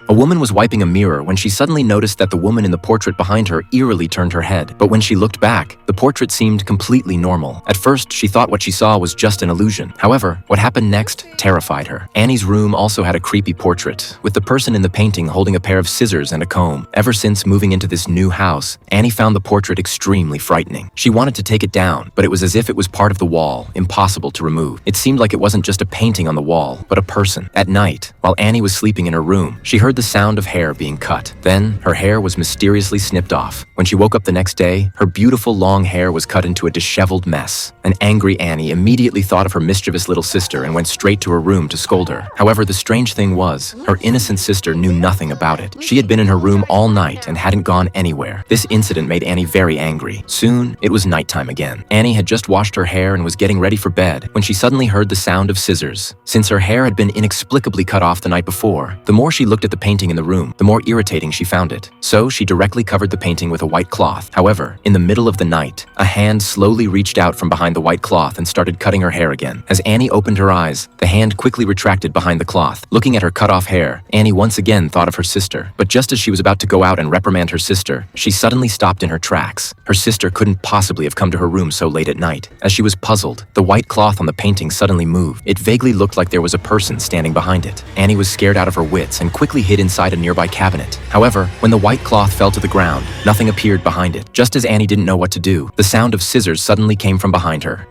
A woman was wiping a mirror when she suddenly noticed that the woman in the portrait behind her eerily turned her head. But when she looked back, the portrait seemed completely normal. At first, she thought what she saw was just an illusion. However, what happened next terrified her. Annie's room also had a creepy portrait, with the person in the painting holding a pair of scissors and a comb. Ever since moving into this new house, Annie found the portrait extremely frightening. She wanted to take it down, but it was as if it was part of the wall, impossible to remove. It seemed like it wasn't just a painting on the wall, but a person. At night, while Annie was sleeping in her room, she heard the sound of hair being cut. Then, her hair was mysteriously snipped off. When she woke up the next day, her beautiful long hair was cut into a disheveled mess. An angry Annie immediately thought of her mischievous little sister and went straight to her room to scold her. However, the strange thing was, her innocent sister knew nothing about it. She had been in her room all night and hadn't gone anywhere. This incident made Annie very angry. Soon, it was nighttime again. Annie had just washed her hair and was getting ready for bed when she suddenly heard the sound of scissors. Since her hair had been inexplicably cut off the night before, the more she looked at the painting in the room, the more irritating she found it. So she directly covered the painting with a white cloth. However, in the middle of the night, a hand slowly reached out from behind the white cloth and started cutting her hair again. As Annie opened her eyes, the hand quickly retracted behind the cloth. Looking at her cut-off hair, Annie once again thought of her sister. But just as she was about to go out and reprimand her sister, she suddenly stopped in her tracks. Her sister couldn't possibly have come to her room so late at night. As she was puzzled, the white cloth on the painting suddenly moved. It vaguely looked like there was a person standing behind it. Annie was scared out of her wits and quickly hid inside a nearby cabinet. However, when the white cloth fell to the ground, nothing appeared behind it. Just as Annie didn't know what to do, the sound of scissors suddenly came from behind her.